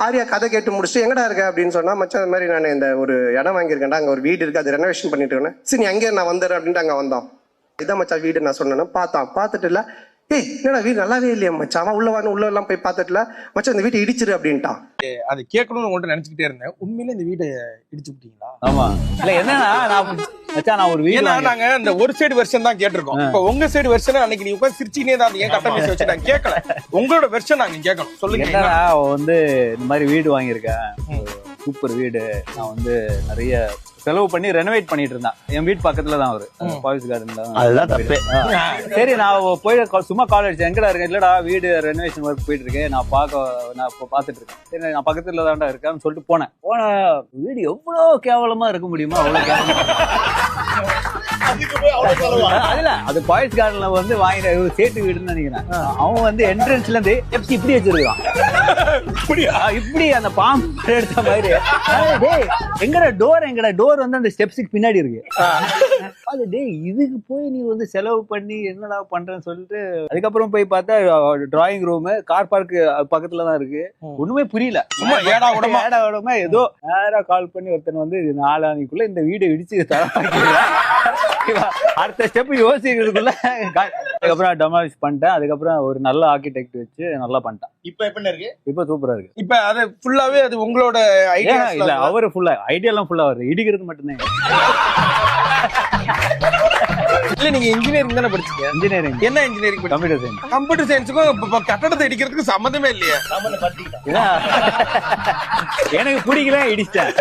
ஆரியா கதை கேட்டு முடிச்சுட்டு எங்கடா இருக்க அப்படின்னு சொன்னா, மச்சான் இந்த மாதிரி நான் இந்த ஒரு இடம் வாங்கியிருக்கேன்டா, அங்கே ஒரு வீடு இருக்கு, அது ரெனோவேஷன் பண்ணிட்டு இருக்கேன். சரி நீ அங்கேயே நான் வந்துடுறேன் அப்படின்ட்டு அங்கே வந்தோம். இதான் மச்சான் வீடு நான் சொன்னேன்னா பார்த்துட்டு இல்லை, ஏய் என்னடா வீடு நல்லாவே இல்லையா மச்சான், அவன் உள்ள எல்லாம் போய் பார்த்துட்டுல மச்சான் இந்த வீட்டை இடிச்சிரு அப்படின்ட்டான். அது கேட்கணும்னு உங்கள்கிட்ட நினைச்சுக்கிட்டே இருந்தேன். உண்மையில இந்த வீட்டை இடிச்சு விட்டீங்களா? ஆமா. இல்ல என்னன்னா நான் ஒரு வீடு நாங்க இந்த ஒரு சைடு வெர்ஷன் தான் கேட்டிருக்கோம். இப்ப உங்க சைடு வெர்ஷன் அன்னைக்கு நீ உட்கார்ந்து சிரிச்சினே தான் ஏன் கட்ட பேச வச்சு நான் கேட்கல. உங்களோட வெர்ஷன் நாங்க கேட்கணும். சொல்லுங்க. என்னன்னா வந்து இந்த மாதிரி வீடு வாங்கியிருக்கேன், சூப்பர் வீடு. நான் வந்து நிறைய செலவு பண்ணி ரெனோவேட் பண்ணிட்டு இருந்தேன். என் வீட்டு பக்கத்துல தான் அவரு பாய்ஸ் கார்டன்ல. அதுதான் தப்பு. சரி நான் போய் சும்மா கால் அடிச்சேன், எங்கடா இருக்கேன், இல்லடா வீடு ரெனோவேஷன் ஒர்க் போயிட்டு இருக்கேன், நான் பாத்துட்டு இருக்கேன். சரி நான் பக்கத்துல தான்டா இருக்கேன்னு சொல்லிட்டு போன வீடு எவ்வளவு கேவலமா இருக்க முடியுமா, அவ்வளவு அதுல அது பாய்ஸ் கார்டன்ல வந்து வாங்கின சேட்டு வீடுன்னு நினைக்கிறேன். அவன் வந்து என்ட்ரன்ஸ்ல இருந்து ஸ்டெப்ஸ் இப்படி வச்சிருக்கான், இப்படி அந்த பாம்பு எடுத்த மாதிரி. எங்கடா டோர் வந்து அந்த ஸ்டெப்ஸுக்கு பின்னாடி இருக்கு. அது டேய் இதுக்கு போய் நீ வந்து செலவு பண்ணி என்னடா பண்றேன்னு சொல்லிட்டு அதுக்கப்புறம் போய் பார்த்தா டிராயிங் ரூம் கார் பார்க் பக்கத்துல தான் இருக்கு. ஒண்ணுமே புரியல, ஏடா உடம்பா ஏதோ நேரா கால் பண்ணி ஒருத்தன் வந்து நாளானிக்குள்ள இந்த வீடு இடிச்சு அடுத்த ஸ்டெப் யோசிக்கிறதுக்குள்ள அதுக்கப்புறம் டெமாலிஷ் பண்ணிட்டேன். அதுக்கப்புறம் ஒரு நல்ல ஆர்கிடெக்ட் வச்சு நல்லா பண்ணிட்டேன். இப்ப எப்படி இருக்கு? இப்ப சூப்பரா இருக்கு. இப்ப அது ஃபுல்லாவே அது உங்களோட ஐடியா இல்ல, அவரு ஃபுல்லா ஐடியா எல்லாம் ஃபுல்லா வருது, இடிக்கிறது மட்டும்தான். இல்ல நீங்க இன்ஜினியரிங் தானே படிச்சீங்க? இன்ஜினியரிங். என்ன இன்ஜினியரிங்? Computer science. கம்ப்யூட்டர் சயின்ஸுக்கும் கட்டடத்தை இடிக்கிறதுக்கு சம்மந்தமே இல்லையா? எனக்கு பிடிக்கல, இடிச்சிட்டேன்.